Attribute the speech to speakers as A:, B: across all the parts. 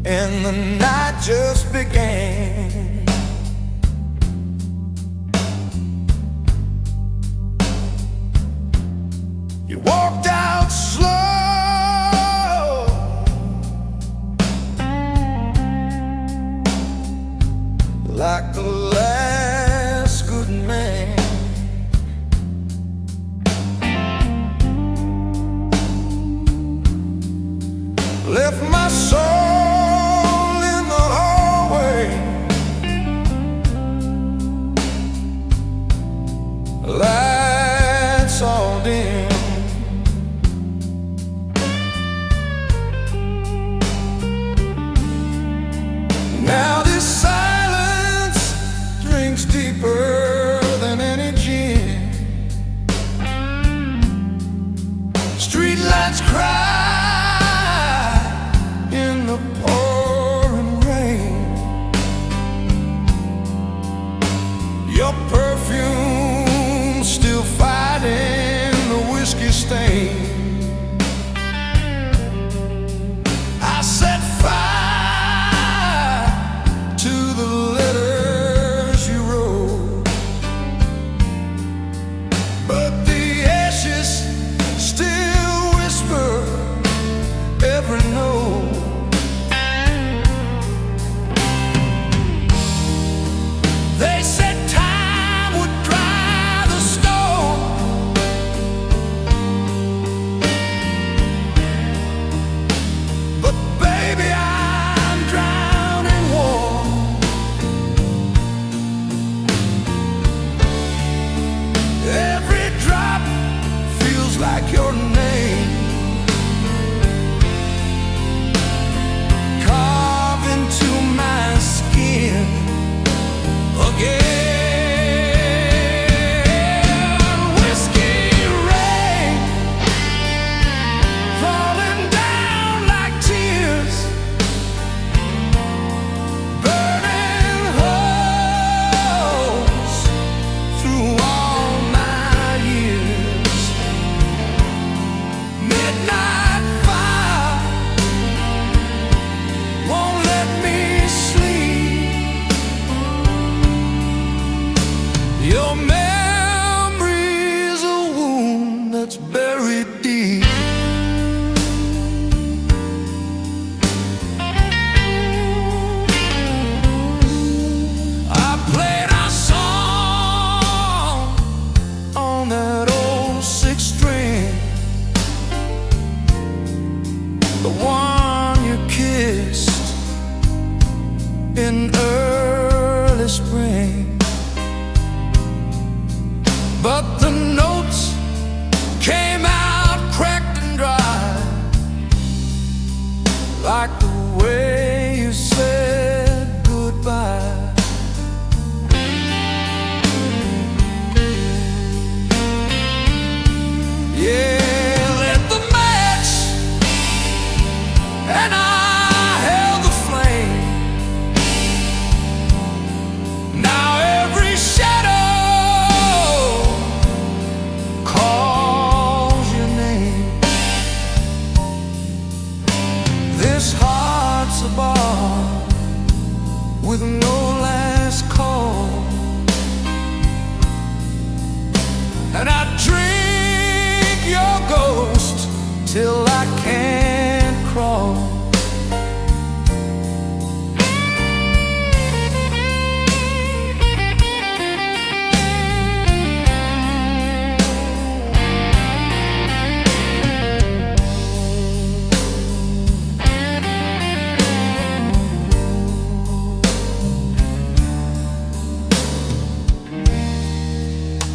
A: and the night just began. You walked out slow, like the last good man. Left my soul in the hallway, lights all dim. Now this silence drinks deeper than any gin. Streetlights cry in the pouring rain. Your perfume still fighting the whiskey stain. I set fire to the letters you wrote, but the ashes still whisper every note. They said time would dry the stone, but baby, I'm drowning warm. Every drop feels like your name, carved into my skin again. Whiskey rain falling down like tears, burning holes through all my years. Midnight fire won't let me sleep. Your memory's a wound that's buried deep. I played our song on that old six string, the one you kissed in early spring. But the notes came out cracked and dry, like the way you said goodbye. Yeah, lit the match and I held the flame. Now every shadow calls your name. This heart's a bar with no last call, and I drink your ghost till I can't crawl.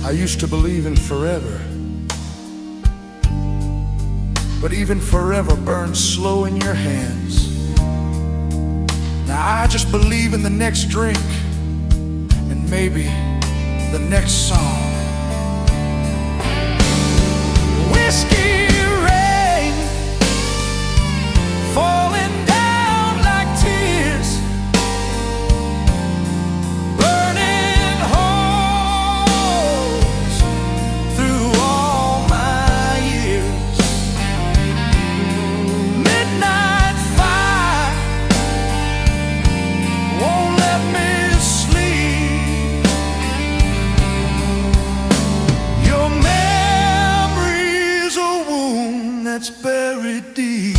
A: I used to believe in forever, but even forever burns slow in your hands. Now I just believe in the next drink and maybe the next song. Whiskey rain falling down like tears, burning holes through all my years. Midnight fire very deep.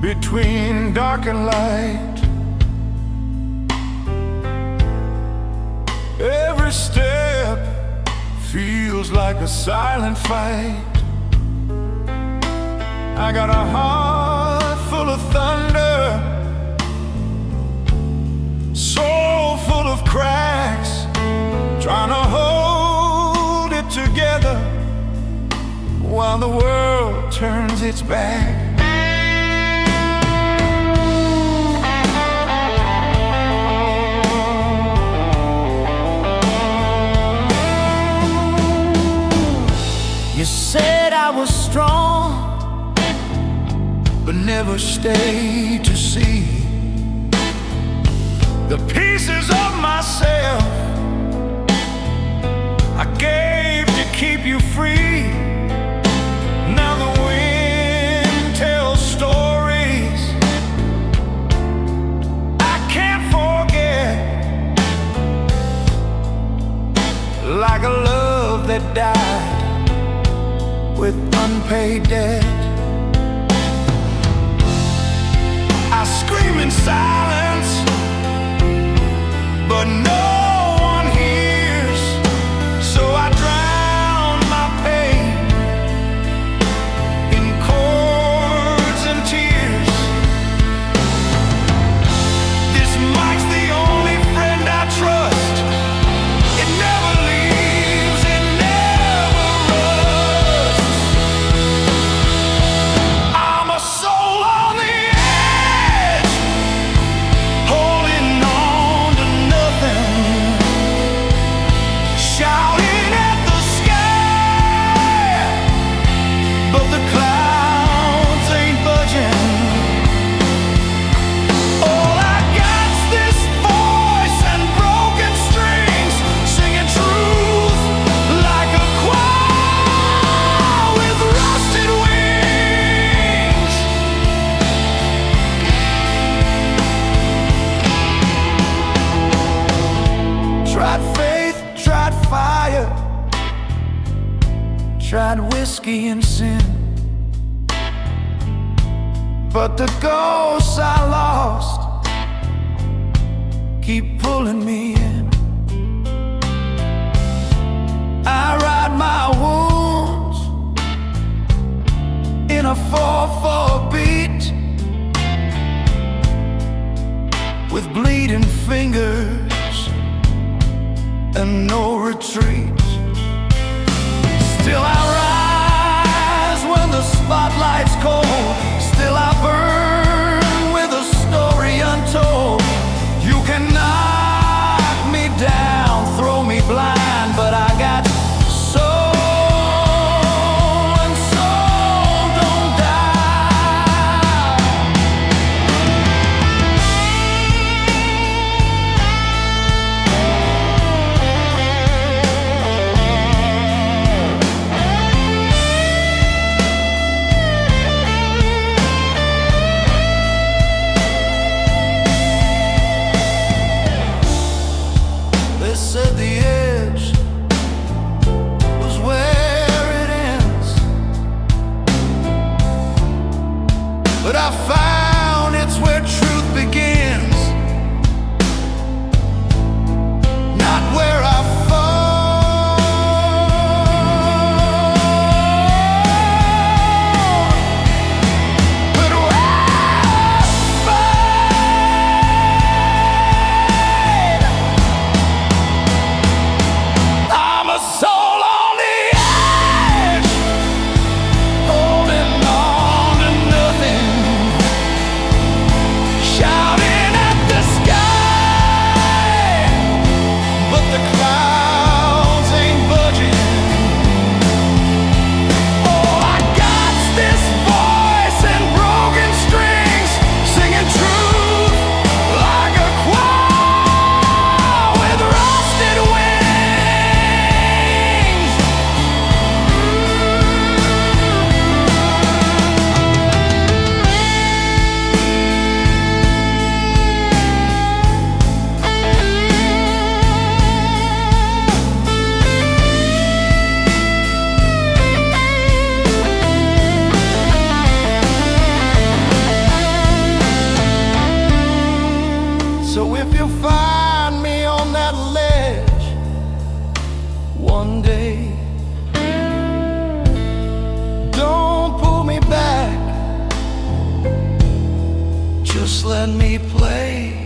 A: Between dark and light, every step feels like a silent fight. I got a heart full of thunder, soul full of cracks, trying to hold it together while the world turns its back. You said I was strong, but never stayed to see the pieces of myself I gave to keep you free. Now the wind tells stories I can't forget, like a love that died with unpaid debt. I scream in silence, but no one hears, so I drown my pain in chords and tears. This mic's the only friend I trust. It never leaves, it never rusts. whiskey and sin. But the ghosts I lost keep pulling me in. I ride my wounds in a 4/4 beat, with bleeding fingers and no retreat. Still I rise when the spotlight's cold. Still I burn with a story untold. You can knock me down, throw me blind, but I got soul, and soul don't die. They said the edge was where it ends, but I found it's where truth begins, not where I fall, but where I fight. I'm a soul on the edge, holding on to nothing, shouting at the sky, but the clouds ain't budging. Oh, I got this voice and broken strings, singing truth like a choir with rusted wings. So if you find me on that ledge one day, don't pull me back, just let me play.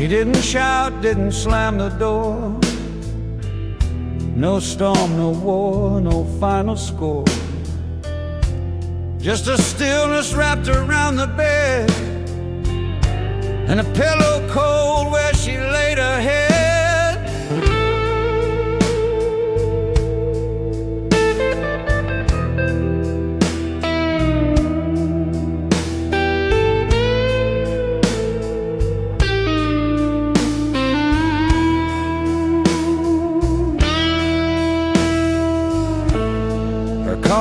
A: She didn't shout, didn't slam the door. No storm, no war, no final score. Just a stillness wrapped around the bed, and a pillow cold where she laid her head.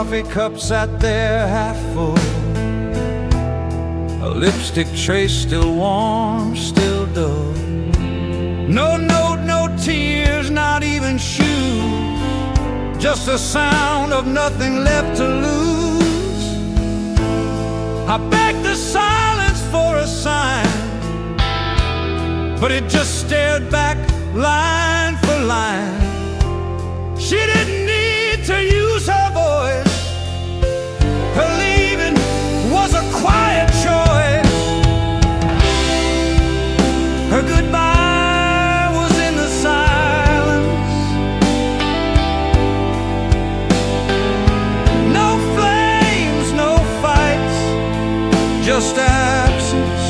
B: coffee cup sat there half full, a lipstick trace still warm, still dull. No note, no tears, not even shoes, just the sound of nothing left to lose. I begged the silence for a sign, but it just stared back line for line. She didn't need to use her voice. Her leaving was a quiet choice. Her goodbye was in the silence. No flames, no fights, just absence.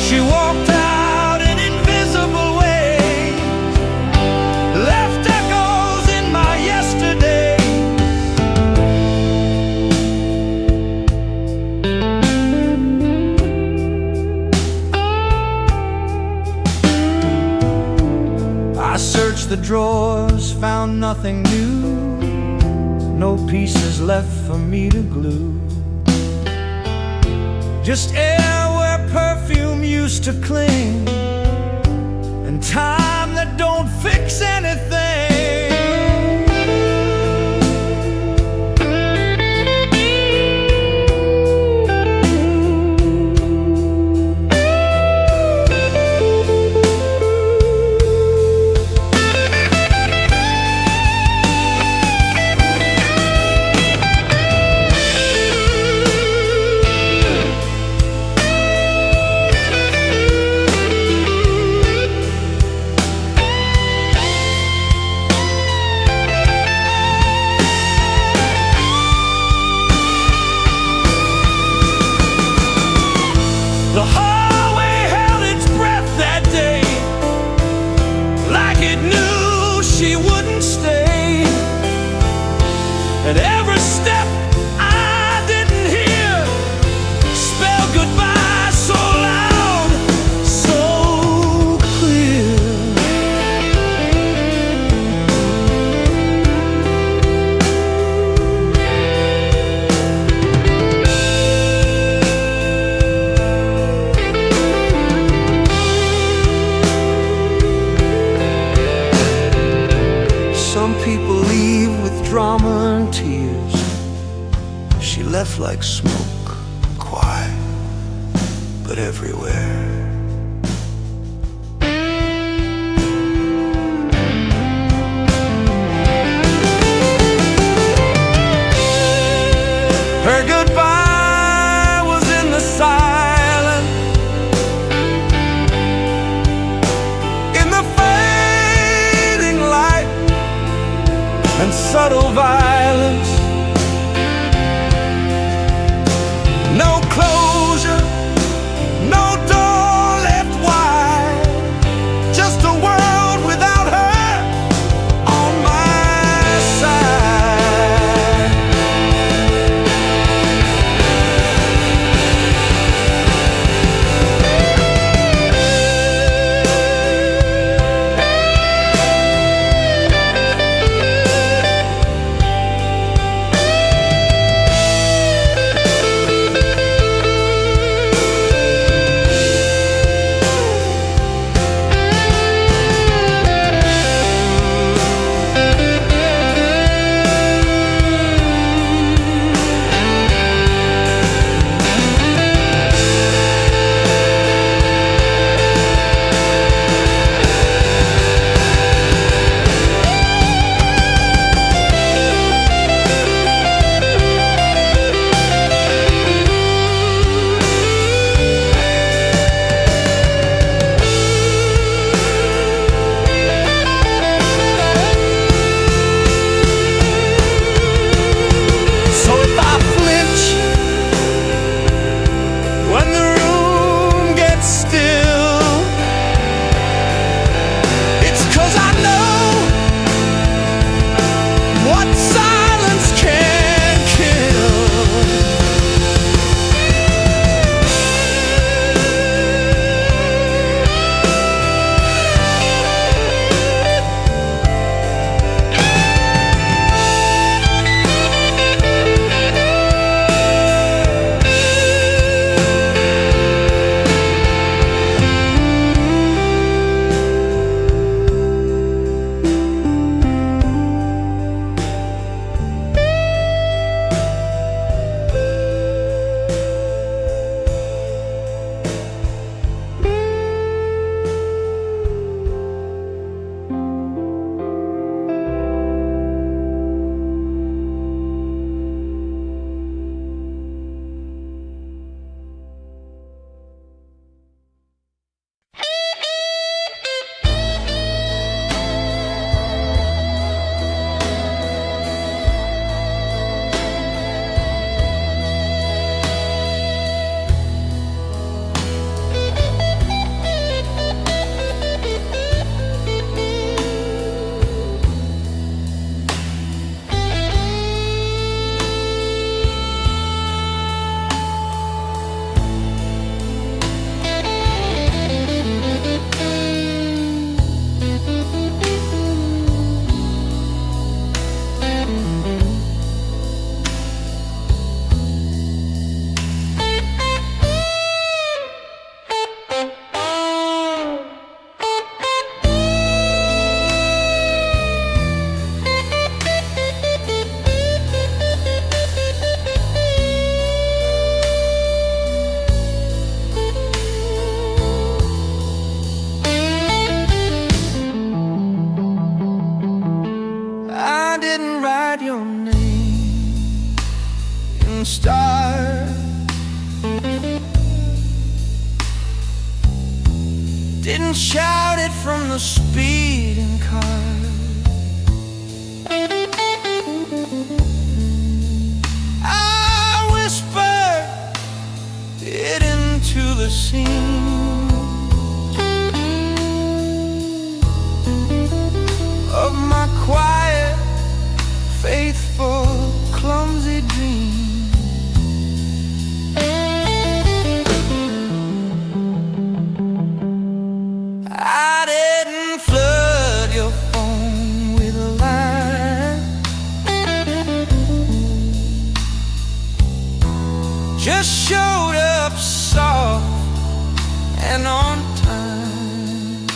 B: She walked out an invisible way, left echoes in my yesterday. I searched the drawers, found nothing new, no pieces left for me to glue. Just air where perfume used to cling, and time that don't fix anything. The hallway held its breath that day, like it knew she wouldn't stay. At every step I didn't hear spelled goodbye so loud, so clear. Some people leave with drama and tears. She left like smoke, quiet, but everywhere. Her goodbye was in the silence, in the fading light and subtle violence. No closure, no door left wide, just a world without her on my side. shooting star. Didn't shout it from the speeding car. I whispered it into the scene of my quiet, faithful, clumsy dream. I didn't flood your phone with a lie, just showed up soft and on time.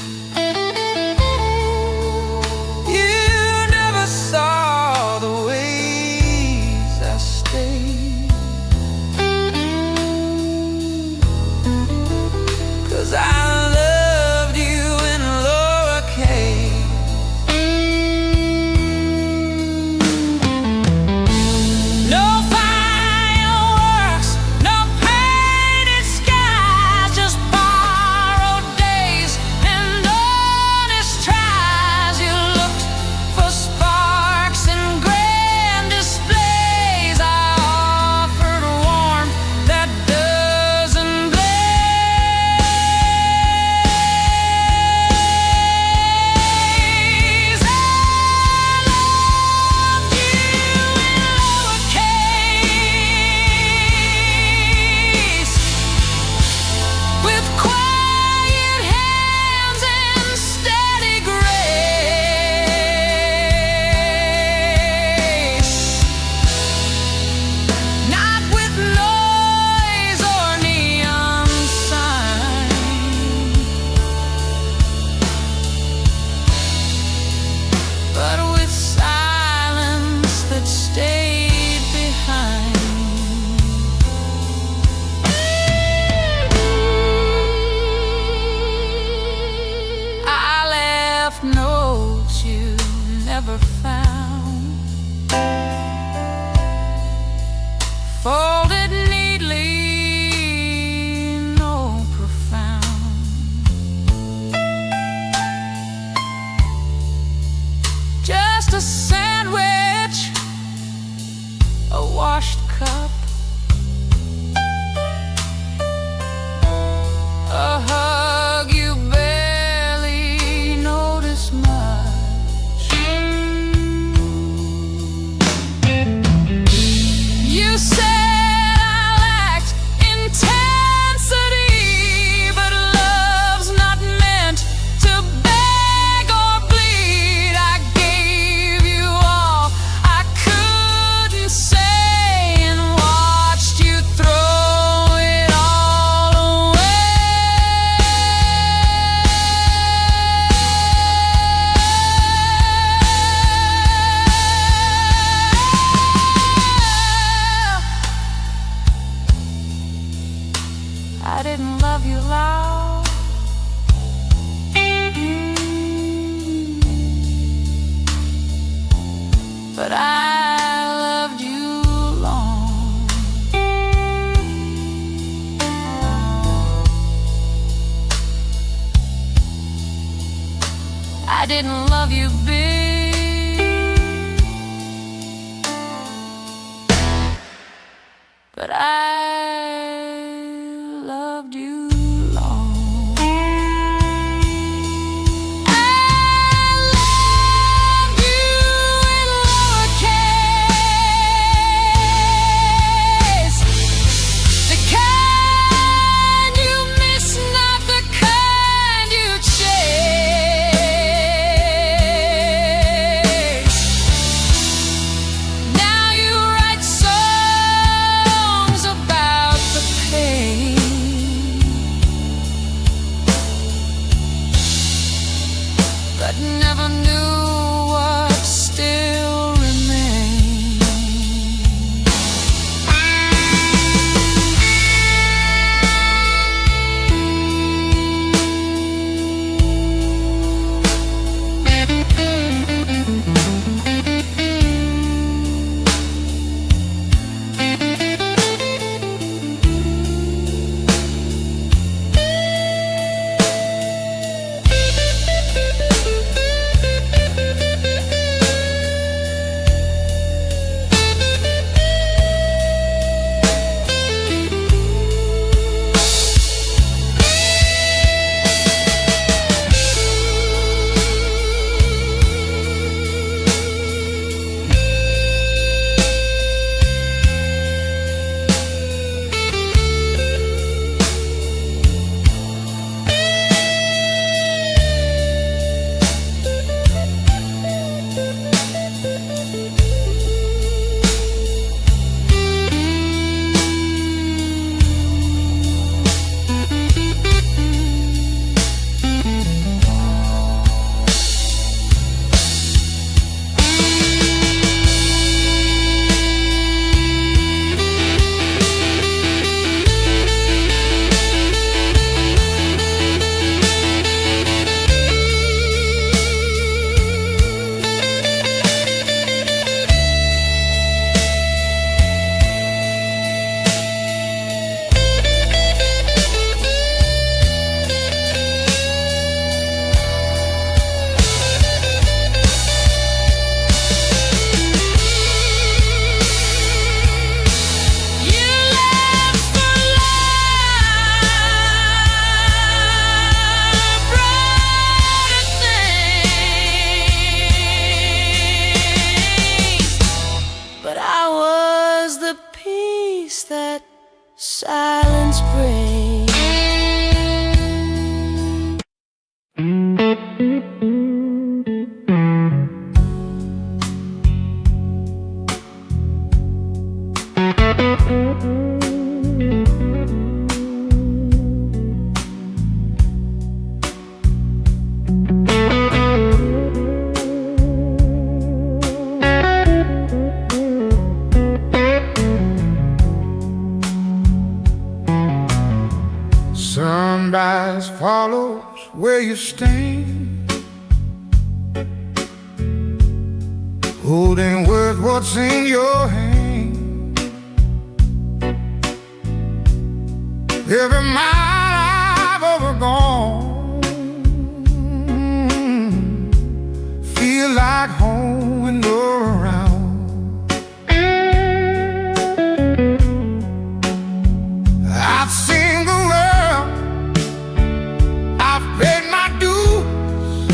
B: You never saw the ways I stayed, 'cause I loved you in lowercase. No fireworks, no painted skies, just borrowed days and honest tries. You looked for sparks and grand displays. I offered warmth that doesn't blaze. I loved you in lowercase, with quiet hands and steady grace, not with noise or neon sign, but with silence that stayed behind. I left notes you never found, folded neatly, no profound. Just a sandwich, a washed cup, a hug you barely notice much. You said I lacked intensity, but love's not meant to beg or bleed. I gave you all I couldn't say and watched you throw it all away. I didn't love you loud, but I loved you long. I didn't love you big, but I loved you long. I loved you in lowercase, the kind you miss, not the kind you chase. Now you write songs about
C: peace that silence brings.
A: Sunrise follows where you stand, holding with what's in your hand. Every mile I've ever gone, feel like home when you're around. I've seen the world, I've paid my dues,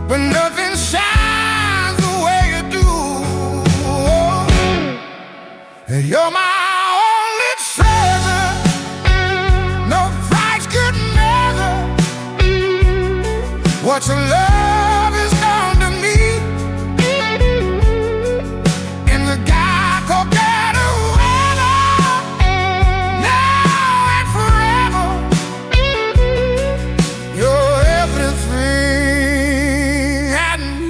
A: but nothing shines the way you do. And you're my only treasure, no price could measure what your love has done to me. In the God coquette weather, now and forever, you're everything I need.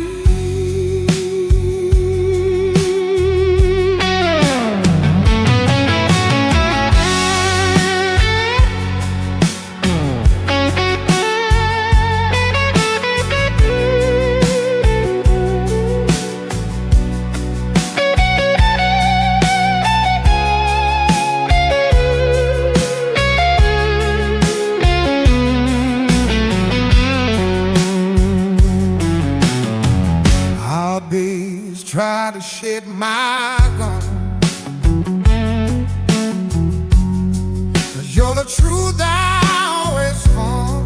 A: Hobbies try to shed my gun, 'cause you're the truth I always found.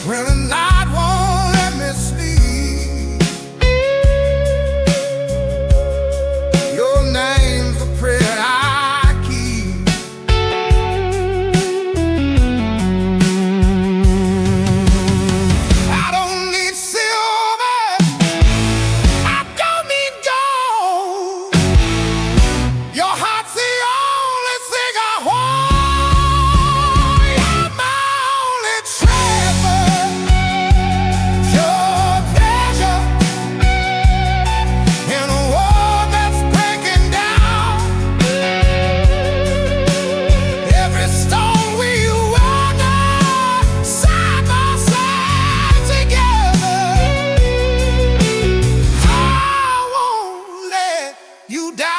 A: When the night won't let me sleep, your name's the prayer I keep. I don't need silver, I don't need gold. Your heart's the only thing I want. You're my only treasure, your pleasure in a world that's breaking down. Every stone we wander side by side together. I won't let you down.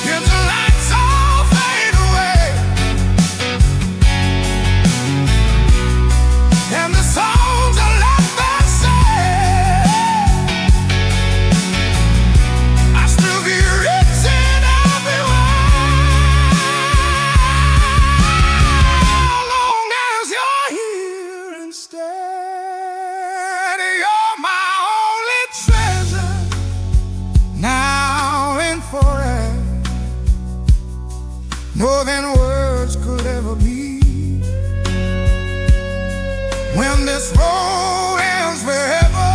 A: If the lights all fade away and the songs are left unsaid, I still be rich in every way. Long as you're here instead, you're my only treasure, now and forever, more than words could ever be. When this road ends forever,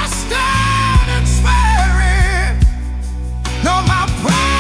A: I stand and swear it. No, my pride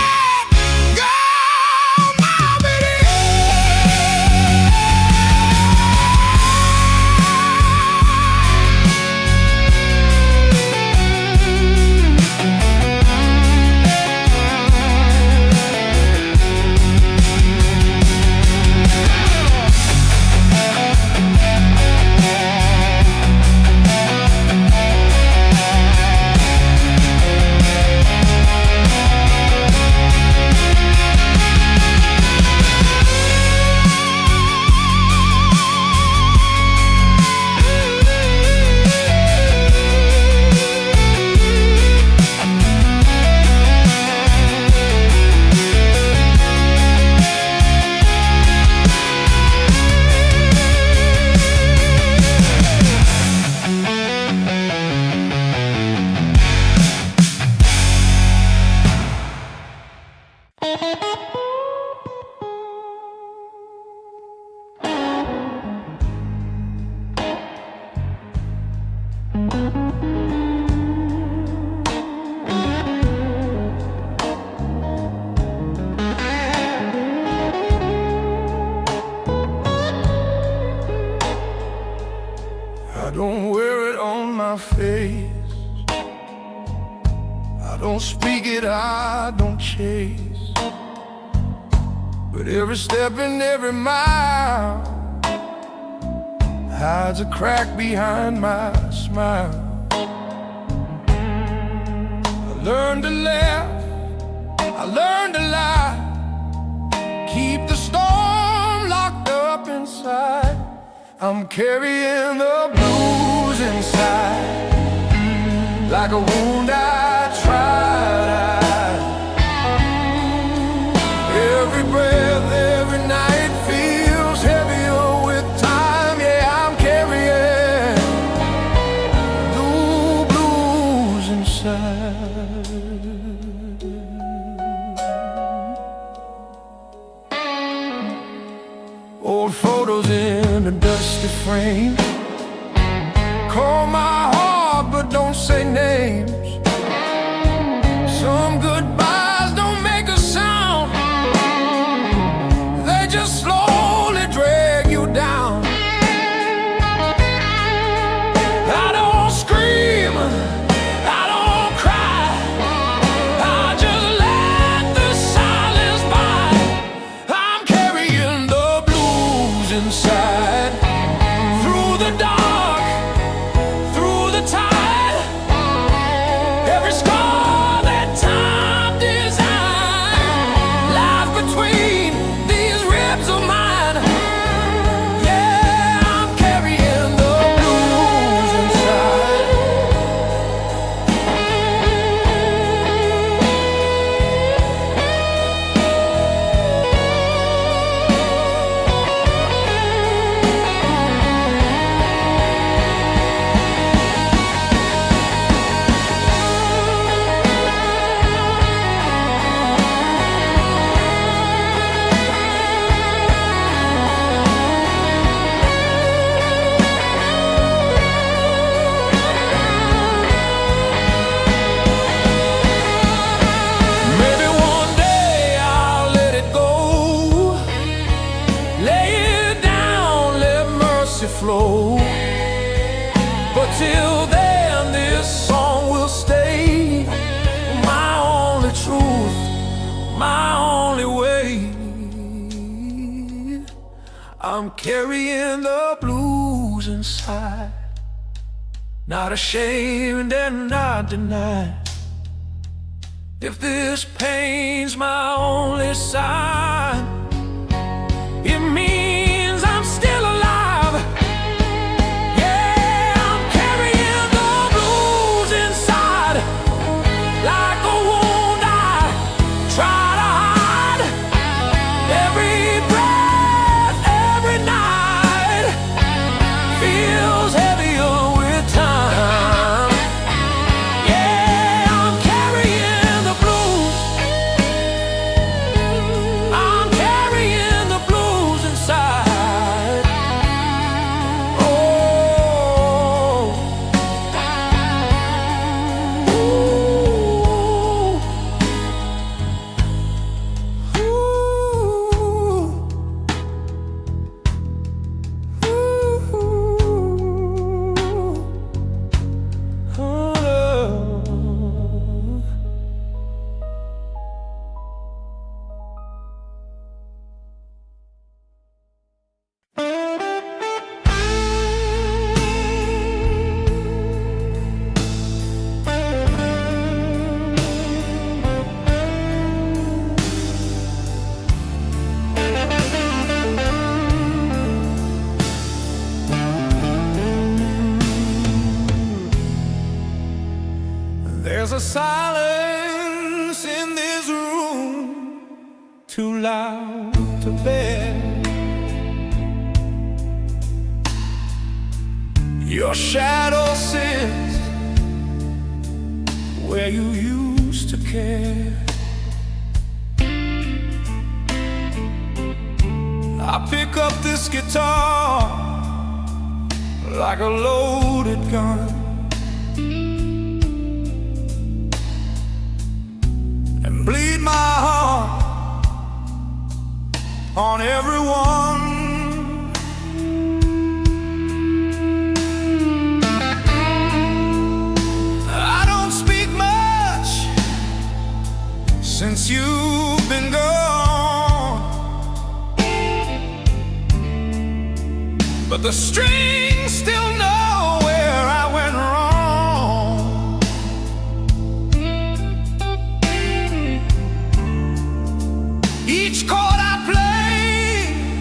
A: I don't speak it, I don't chase, but every step and every mile hides a crack behind my smile. I learned to laugh, I learned to lie, keep the storm locked up inside. I'm carrying the blues inside, like a wound I tried to hide. Every breath, every night feels heavier with time. Yeah, I'm carrying the blues inside. Old photos in a dusty frame, call my heart but don't say names. Some goodbyes don't make a sound, they just slowly drag you down. I don't scream, I don't cry, I just let the silence by. I'm carrying the blues inside, through the dark, through the tide. Every scar that time designed lies between these ribs of mine. Yeah, I'm carrying the blues inside. Maybe one day I'll let it go, lay it down, let mercy flow. But till then this song will stay, my only truth, my only way. I'm carrying the blues inside, not ashamed and not denied. If this pain's my only sign, it means I'm still alive. Yeah, I'm carrying the blues inside, like a wound I try to hide. Every breath, every night feels heavier with time. Yeah, I'm carrying the blues, I'm carrying the blues inside. Oh, there's a silence in this room, too loud to bear. Your shadow sits where you used to care. I pick up this guitar like a loaded gun, and bleed my heart on everyone. I don't speak much,
B: since you've been gone, but the strings still know where I went wrong. Each chord I play,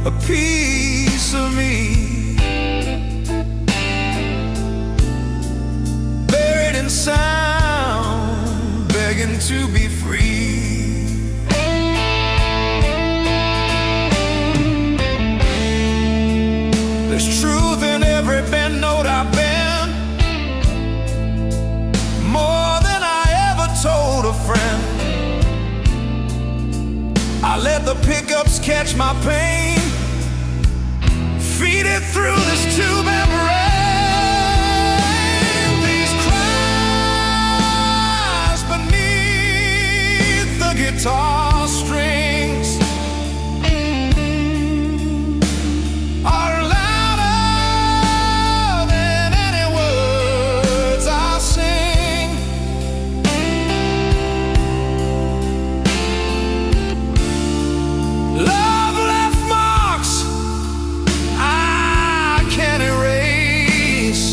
B: a piece of me, buried in sound, begging to be free. There's truth in every bend note I bend, more than I ever told a friend. I let the pickups catch my pain, feed it through this tube and rain. These cries beneath the guitar strings are louder than any words I sing. Love left marks I can't erase,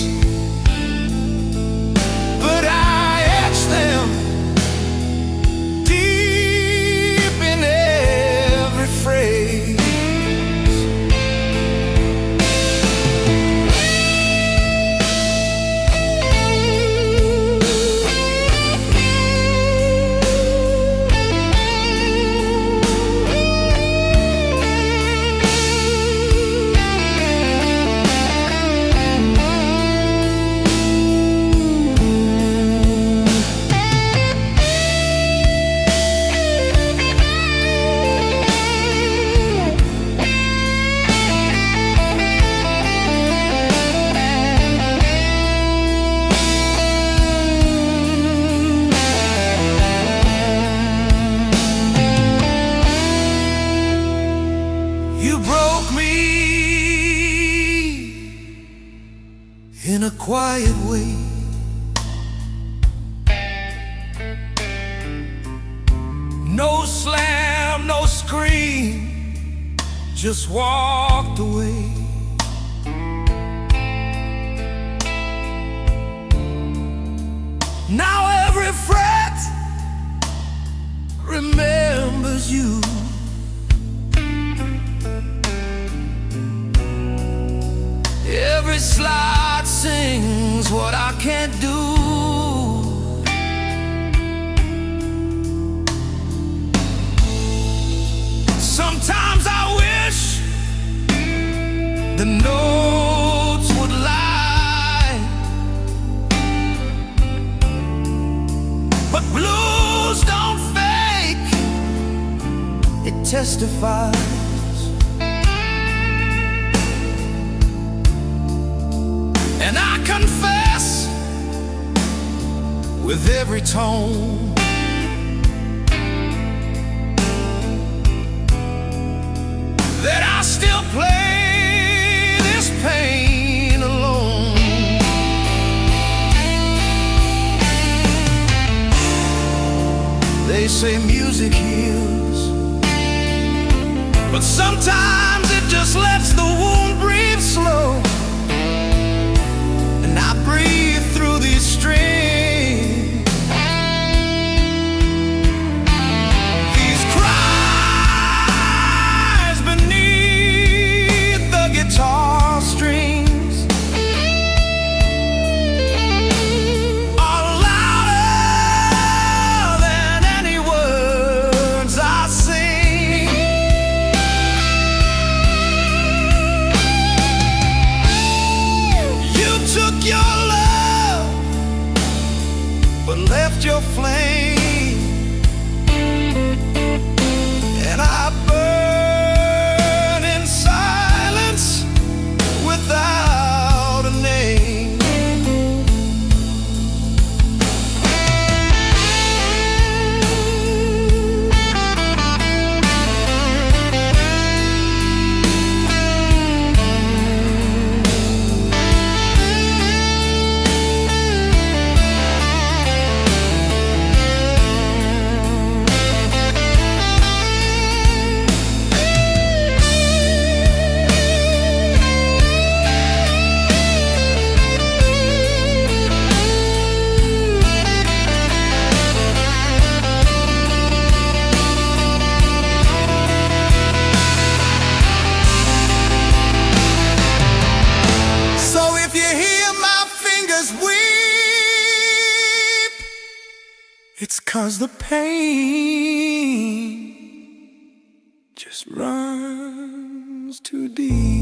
B: but I etch them deep in every phrase. You broke me in a quiet way. No slam, no scream, just walked away. Now every fret remembers you. Every slide sings what I can't do. Sometimes I wish the notes would lie, but blues don't fake, it testifies. And I confess with every tone that I still play this pain alone. They say music heals, but sometimes it just lets the wound breathe slow. And I breathe through these strings. These cries beneath the guitar strings are louder than any words I sing. You took your love, but left your flame, and I burn in silence without a name.
A: It's 'cause the pain just runs too deep.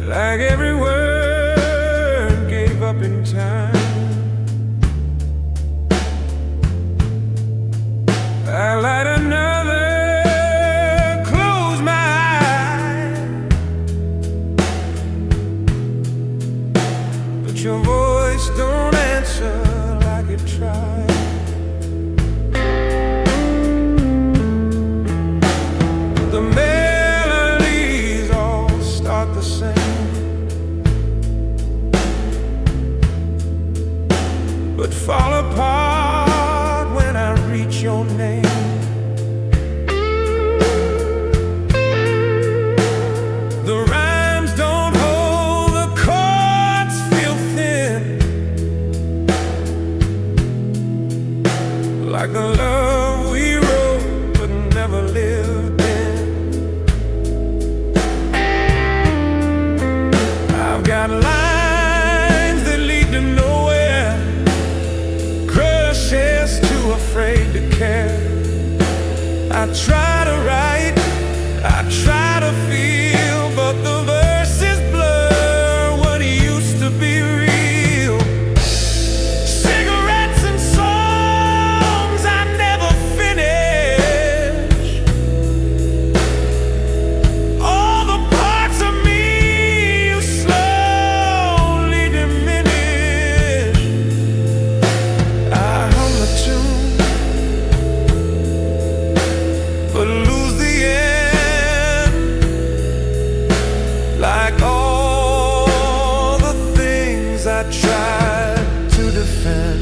B: Like every word gave up in time. I light another, close my eyes, but your voice don't answer like it tried. The melodies all start the same, but fall apart when I reach your name. The rhymes don't hold, the chords feel thin, like the love we wrote but never lived in. I've got lines that lead to nowhere, crushes too afraid to care. I try to write, I try to feel, but the verses blur what used to be real. Cigarettes and songs I never finish, all the parts of me you slowly diminish. I hum a tune, but lose the end, like all the things I tried to defend.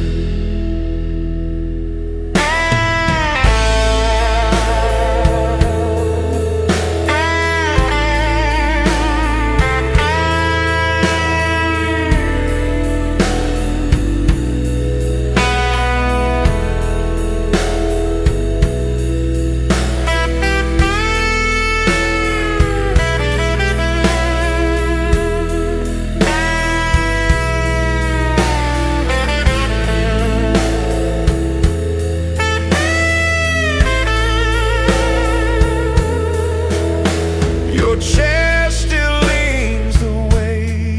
B: Your chair still leans the way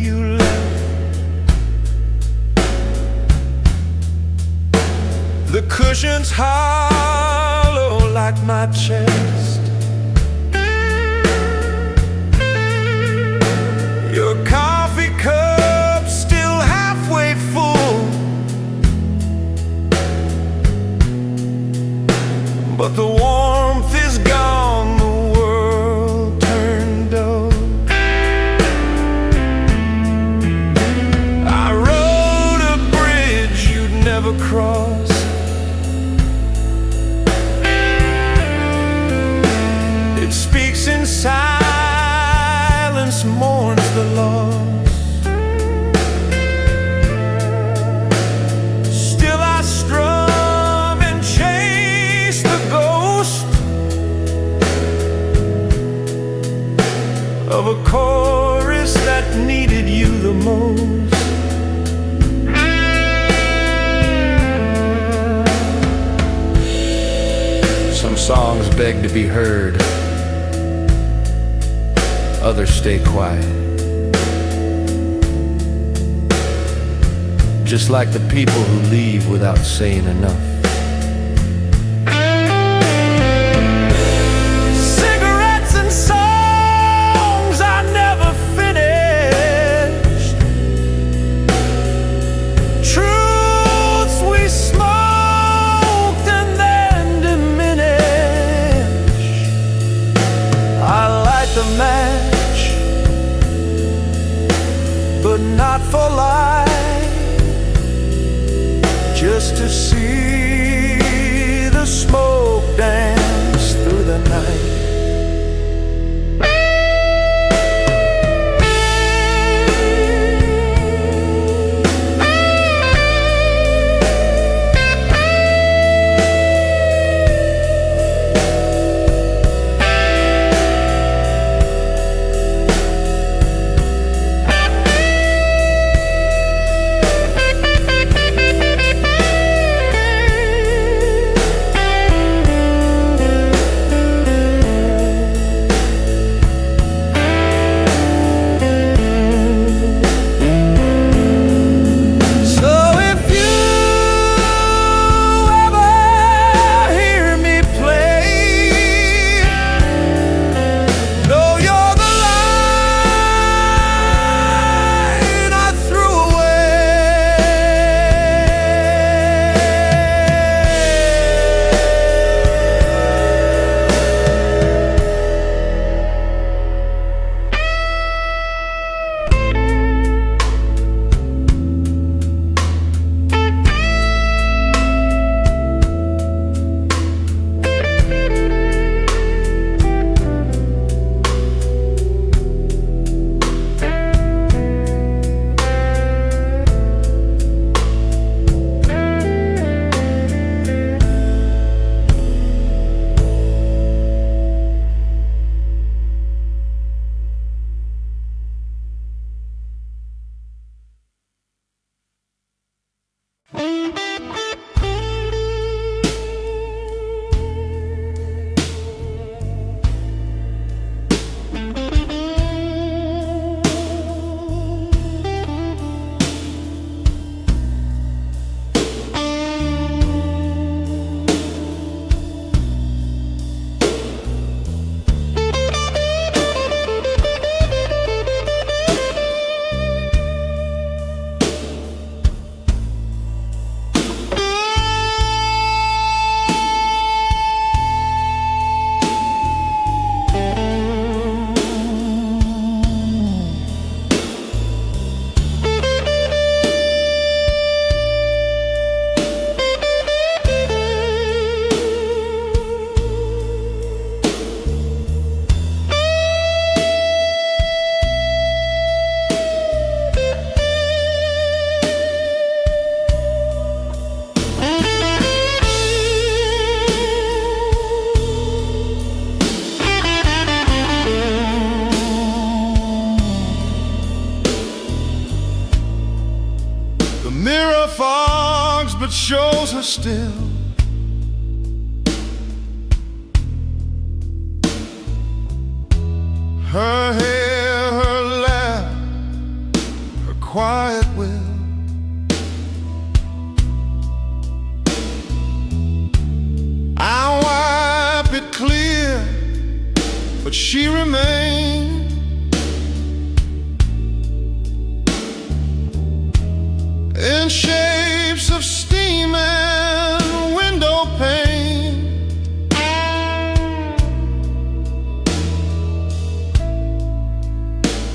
B: you left. The cushion's hollow like my chest. Your coffee cup still halfway full, but the warmth is gone, the world turned dull. I rode a bridge you'd never cross, songs beg to be heard, others stay quiet. Just like the people who leave without saying enough.
A: Cigarettes and songs I never finished, truths we smoked and then diminished. I light the match, but not for life, just to see the smoke dance through the night.
B: But shows her still. Her hair, her laugh, her quiet will. I wipe it clear, but she remains. In shapes of steam and window pane,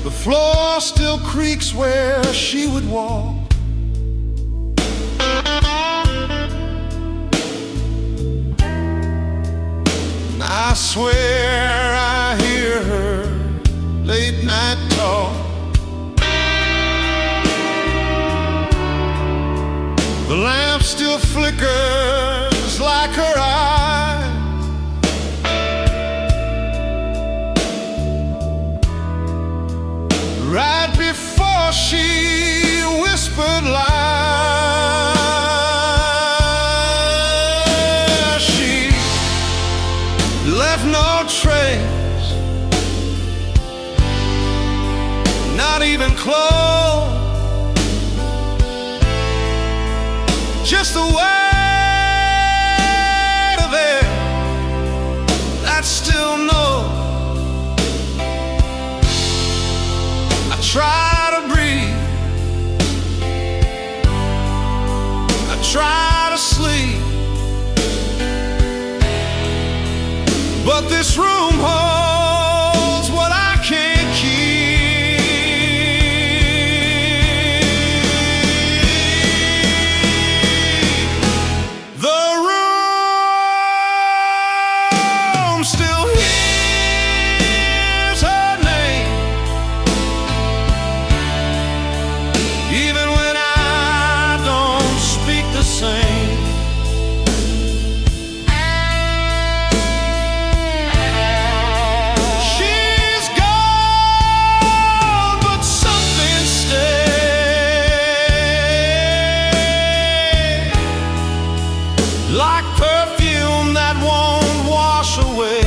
B: the floor still creaks where she would walk. And I swear I hear her late night talk. The lamp still flickers like her eyes. Right before she whispered lies, she the weight of it that still knows. I try to breathe, I try to sleep, but this room holds what I can't keep. The room still hears her name, even when I don't speak the same. She's gone, but something stays, like perfume that won't wash away.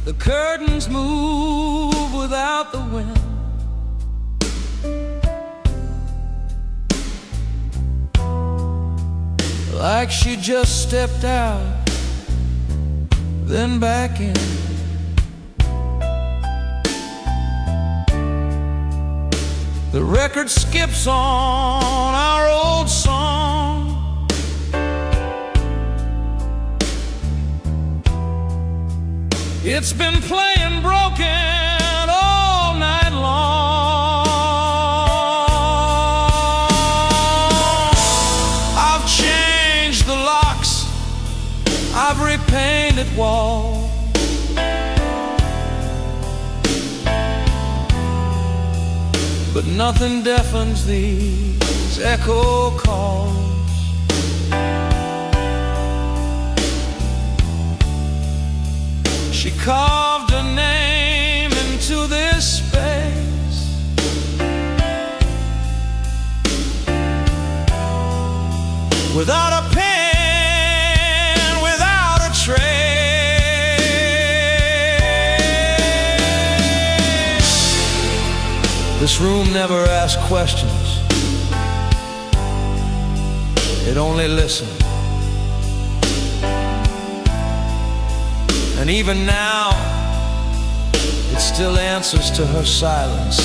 B: The curtains move without the wind. Like she just stepped out, then back in. The record skips on our old song. It's been playing broken all night long. I've changed the locks, I've repainted walls, but nothing deafens these echo calls. She carved her name into this space, without a pen, without a trace. This room never asks questions, it only listens. And even now, it still answers to her silence.